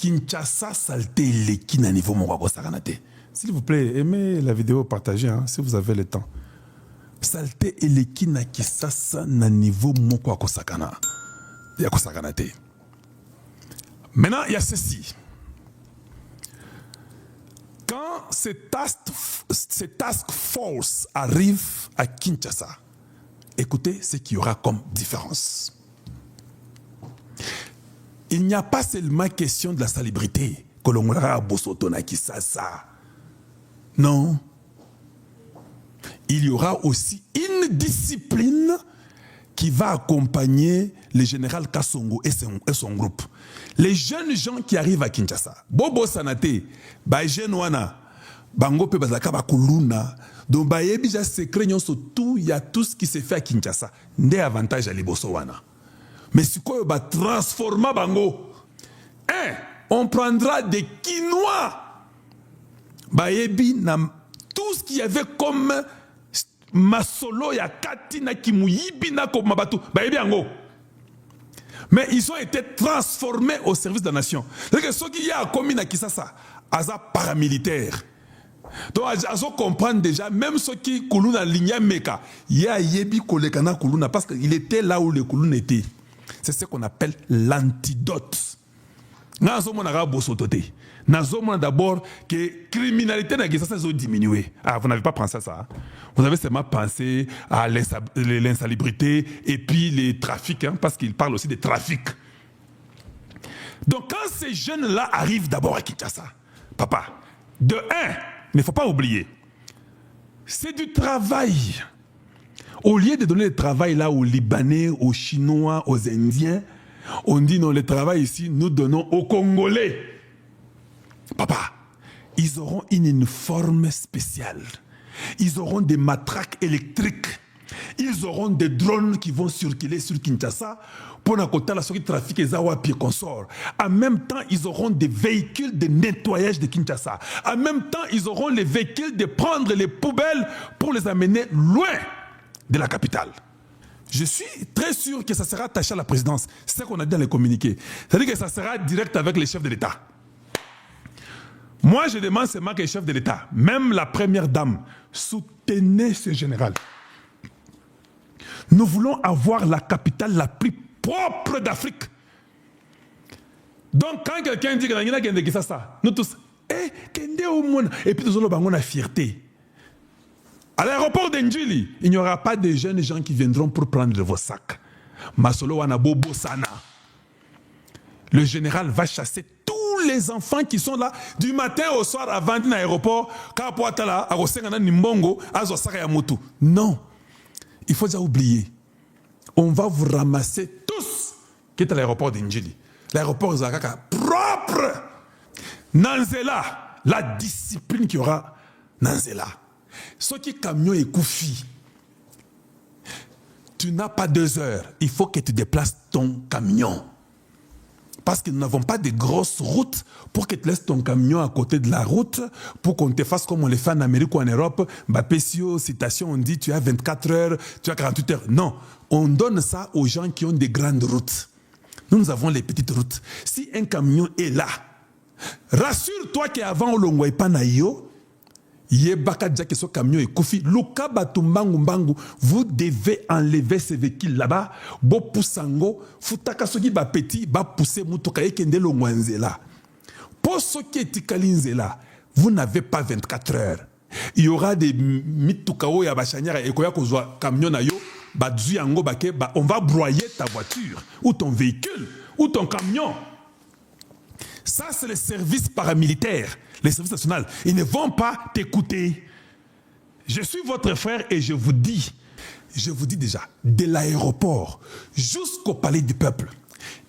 Kinshasa, saleté, les qui n'a niveau mon sakanate. S'il vous plaît, aimez la vidéo, partagez, hein, si vous avez le temps. Saleté et les qui n'a qui ça n'a niveau mon sakanate. Maintenant, il y a ceci. Quand ces task force arrivent à Kinshasa, écoutez ce qu'il y aura comme différence. Il n'y a pas seulement question de la salubrité que l'on aura à Bosotona Kisasa. Non. Il y aura aussi une discipline qui va accompagner le général Kassongo et son groupe. Les jeunes gens qui arrivent à Kinshasa, Bobo Sanate, Bajen Wana, Bango Pe Bazaka Bakuluna, donc Bayebi secret tout, il y a tout ce qui se fait à Kinshasa. Des avantages à Liboso Wana. Mais ce qu'on va transformer Bango, on prendra des Quinois. Bayebi tout ce qu'il y avait comme Masolo ya Katina Kimuyibi na comme Mabatu, Bayebi Ango. Mais ils ont été transformés au service de la nation. C'est-à-dire que ceux qui y a commis à Kisasa, Aza paramilitaire. Donc, ils comprendre déjà, même ceux qui Koulouna Ligna Meka, il y a Yebi Kolekana Koulouna, parce qu'il était là où le Koulouna était. C'est ce qu'on appelle l'antidote. Nous avons d'abord que la criminalité n'a pas diminué. Ah, vous n'avez pas pensé à ça. Hein? Vous avez seulement pensé à l'insalubrité et puis les trafics, hein, parce qu'il parle aussi des trafics. Donc quand ces jeunes-là arrivent d'abord à Kinshasa, papa, de un, il ne faut pas oublier, c'est du travail. Au lieu de donner le travail là aux Libanais, aux Chinois, aux Indiens, on dit non, le travail ici, nous donnons aux Congolais. Papa, ils auront une uniforme spéciale. Ils auront des matraques électriques. Ils auront des drones qui vont circuler sur Kinshasa pour n'accoter la sortie trafic et zawa pied consort. En même temps, ils auront des véhicules de nettoyage de Kinshasa. En même temps, ils auront les véhicules de prendre les poubelles pour les amener loin de la capitale. Je suis très sûr que ça sera attaché à la présidence. C'est ce qu'on a dit dans les communiqués. C'est-à-dire que ça sera direct avec les chefs de l'État. Moi, je demande seulement que les chefs de l'État, même la première dame, soutenez ce général. Nous voulons avoir la capitale la plus propre d'Afrique. Donc, quand quelqu'un dit que ça, nous tous, et puis nous avons la fierté. À l'aéroport d'Endjili, il n'y aura pas de jeunes gens qui viendront pour prendre vos sacs. Masolo wana bobo sana. Le général va chasser tous les enfants qui sont là du matin au soir avant d'un aéroport. Non, il faut déjà oublier. On va vous ramasser tous qui est à l'aéroport d'Endjili. L'aéroport Zakaka propre. Nanzela, la discipline qu'il y aura. Nanzela. Ce qui est camion et koufi, tu n'as pas 2 heures. Il faut que tu déplaces ton camion. Parce que nous n'avons pas de grosses routes pour que tu laisses ton camion à côté de la route, pour qu'on te fasse comme on le fait en Amérique ou en Europe. Bapesio, citation, on dit tu as 24 heures, tu as 48 heures. Non, on donne ça aux gens qui ont des grandes routes. Nous avons les petites routes. Si un camion est là, rassure-toi qu'avant, on ne yo. Yebaka déjà que ce camion est koufi. Luka batumbangu mbangu, vous devez enlever ces véhicules là-bas. Bo poussango, futaka soki ba petit, ba pousser mutoka ekende longwanzela. Pour ce qui est tikalinzela, vous n'avez pas 24 heures. Il y aura des mitukao ya bachanyara ekoya kozwa camion na yo, ba dzuyango bake, on va broyer ta voiture ou ton véhicule ou ton camion. Ça, c'est le service paramilitaire, les services nationaux. Ils ne vont pas t'écouter. Je suis votre frère et je vous dis déjà, de l'aéroport jusqu'au palais du peuple,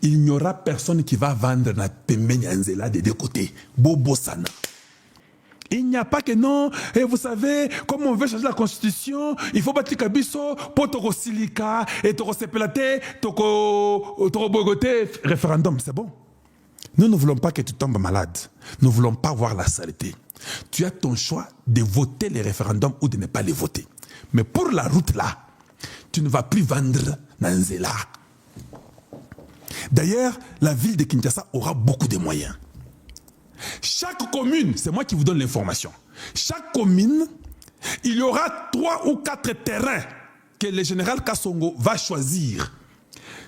il n'y aura personne qui va vendre la Pembenyanzela des 2 côtés. Bobo Sana. Il n'y a pas que non, et vous savez, comme on veut changer la constitution, il faut battre Kabiso pour Toro Silika et Toro Sepelate, Toro Bogoté, référendum, c'est bon. Nous ne voulons pas que tu tombes malade. Nous ne voulons pas voir la saleté. Tu as ton choix de voter les référendums ou de ne pas les voter. Mais pour la route là, tu ne vas plus vendre Nanzela. D'ailleurs, la ville de Kinshasa aura beaucoup de moyens. Chaque commune, c'est moi qui vous donne l'information. Chaque commune, il y aura 3 ou 4 terrains que le général Kassongo va choisir.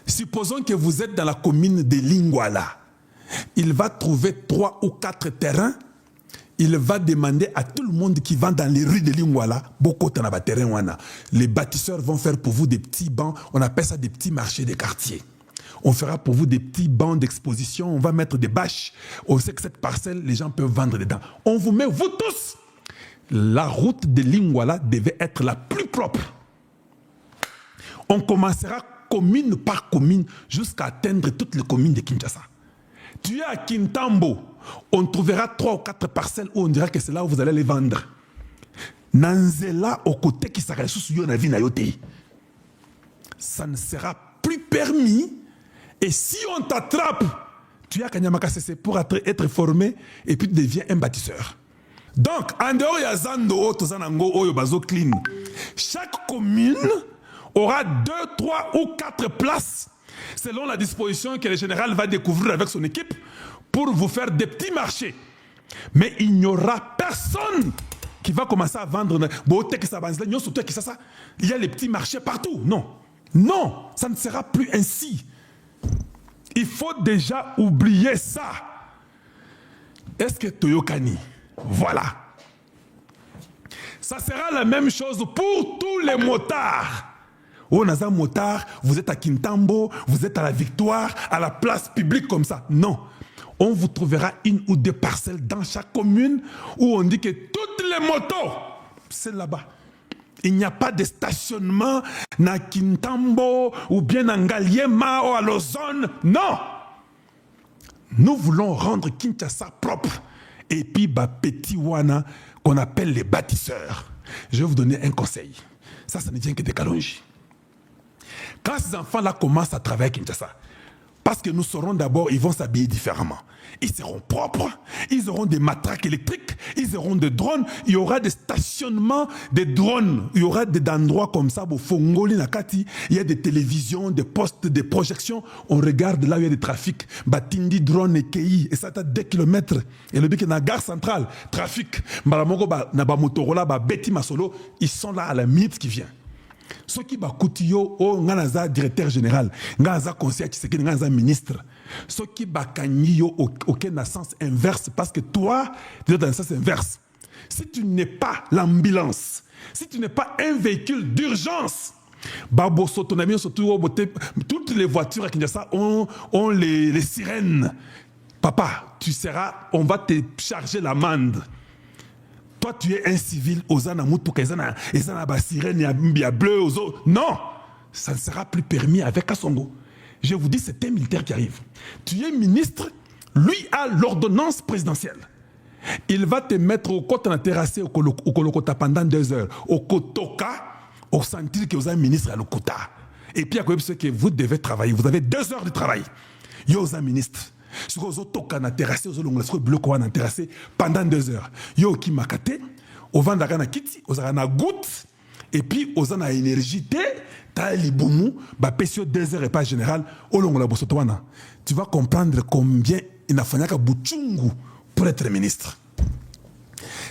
Supposons que vous êtes dans la commune de Lingwala. Il va trouver 3 ou 4 terrains. Il va demander à tout le monde qui vend dans les rues de Lingwala, beaucoup de terrain. Les bâtisseurs vont faire pour vous des petits bancs. On appelle ça des petits marchés de quartier. On fera pour vous des petits bancs d'exposition. On va mettre des bâches. On sait que cette parcelle, les gens peuvent vendre dedans. On vous met, vous tous. La route de Lingwala devait être la plus propre. On commencera commune par commune jusqu'à atteindre toutes les communes de Kinshasa. Tu es à Kintambo, on trouvera 3 ou 4 parcelles où on dira que c'est là où vous allez les vendre. Nanzela au côté qui sera sous la vie nayote. Ça ne sera plus permis. Et si on t'attrape, tu as Kanyamaka CC pour être formé et puis tu deviens un bâtisseur. Donc, en dehors de Zando, Tozanango, Oyo Bazo Clean, chaque commune aura 2, 3 ou 4 places selon la disposition que le général va découvrir avec son équipe pour vous faire des petits marchés. Mais il n'y aura personne qui va commencer à vendre. Il y a les petits marchés partout. Non. Non, ça ne sera plus ainsi. Il faut déjà oublier ça. Est-ce que Toyokani? Voilà. Ça sera la même chose pour tous les motards. Oh, Naza motard, vous êtes à Kintambo, vous êtes à la Victoire, à la place publique comme ça. Non. On vous trouvera 1 ou 2 parcelles dans chaque commune où on dit que toutes les motos, c'est là-bas. Il n'y a pas de stationnement à Kintambo ou bien à Ngaliema ou à Lausanne. Non. Nous voulons rendre Kinshasa propre. Et puis, petit wana qu'on appelle les bâtisseurs. Je vais vous donner un conseil. Ça ne vient que de Kalonji. Quand ces enfants-là commencent à travailler à Kinshasa, parce que nous saurons d'abord, ils vont s'habiller différemment. Ils seront propres, ils auront des matraques électriques, ils auront des drones, il y aura des stationnements des drones, il y aura des endroits comme ça, au Fongoli Nakati, il y a des télévisions, des postes, des projections, on regarde là où il y a des trafics, Batindi, drone et Kei, et ça à 2 km, et le but est dans la gare centrale, trafic, Maramongo, Naba Motorola, Betty Masolo, ils sont là à la minute qui vient. Ce qui va coûter au nganaza directeur général, nganaza conseiller qui nganaza ministre. Ce qui va gagner aucun sens inverse parce que toi, tu es dans le sens inverse. Si tu n'es pas l'ambulance, si tu n'es pas un véhicule d'urgence, toutes les voitures à Kinshasa ont les sirènes. Papa, tu seras, on va te charger l'amende. Toi, tu es un civil, bleu, non, ça ne sera plus permis avec Kassongo. Je vous dis, c'est un militaire qui arrive. Tu es ministre, lui a l'ordonnance présidentielle. Il va te mettre au côté en terrassé au Kolokota pendant 2 heures. Au Kotoka, au sentir que vous êtes ministre à l'Okota. Et puis, à côté de ce que vous devez travailler, vous avez 2 heures de travail. Vous êtes ministre. Si vous êtes terrassé, vous êtes terrassé pendant 2 heures. Yo qui makate, au vent d'Arana Kiti, vous avez une goutte, et puis vous avez une énergie, tu 2 heures et pas général, tu vas comprendre combien il a fallu que Bouchungu pour être ministre.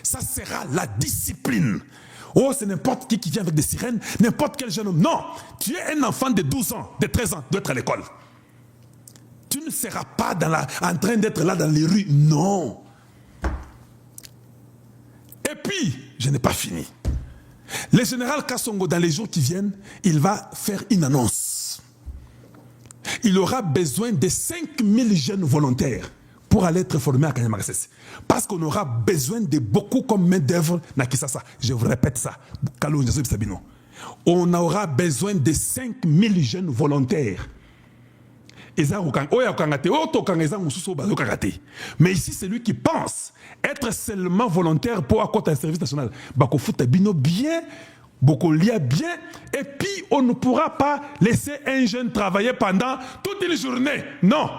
Ça sera la discipline. Oh, c'est n'importe qui vient avec des sirènes, n'importe quel jeune homme. Non, tu es un enfant de 12 ans, de 13 ans, doit être à l'école. Tu ne seras pas en train d'être là dans les rues. Non. Et puis, je n'ai pas fini. Le général Kassongo, dans les jours qui viennent, il va faire une annonce. Il aura besoin de 5000 jeunes volontaires pour aller être formés à Kanyamagasese. Parce qu'on aura besoin de beaucoup comme main d'œuvre na Kisasa. Je vous répète ça. On aura besoin de 5000 jeunes volontaires. Mais ici, c'est lui qui pense être seulement volontaire pour accorder un service national. Bien, bien, et puis on ne pourra pas laisser un jeune travailler pendant toute une journée. Non.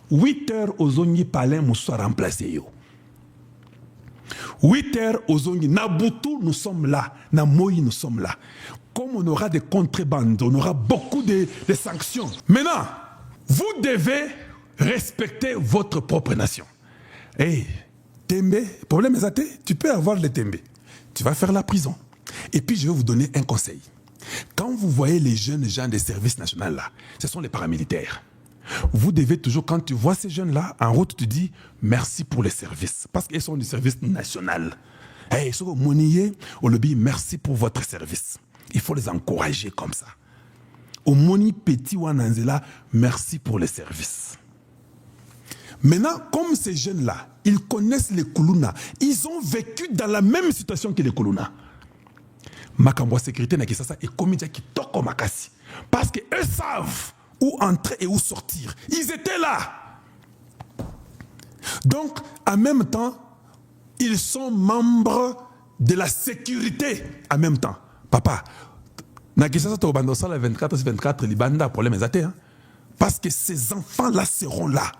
8 heures aux Zongi Palais nous soit remplacé. 8 heures aux Zongi. Nabutu, nous sommes là. Namoyi, nous sommes là. Comme on aura des contrebandes, on aura beaucoup de sanctions. Maintenant, vous devez respecter votre propre nation. Et Tembe, problème est tu peux avoir le tembe. Tu vas faire la prison. Et puis, je vais vous donner un conseil. Quand vous voyez les jeunes gens des services nationaux là, ce sont les paramilitaires. Vous devez toujours, quand tu vois ces jeunes-là, en route, tu dis merci pour les services. Parce qu'ils sont du service national. Ils sont moniés, on le dit merci pour votre service. Il faut les encourager comme ça. Au moni petit wananzela, merci pour les services. Maintenant, comme ces jeunes-là, ils connaissent les Kuluna, ils ont vécu dans la même situation que les Kuluna. Makambo sécurité na kisasa et comédien qui toque au makasi. Parce qu'eux savent où entrer et où sortir. Ils étaient là. Donc, en même temps, ils sont membres de la sécurité. En même temps. Papa, na kisasa to bando sala 24 libanda problème exacté. Parce que ces enfants-là seront là.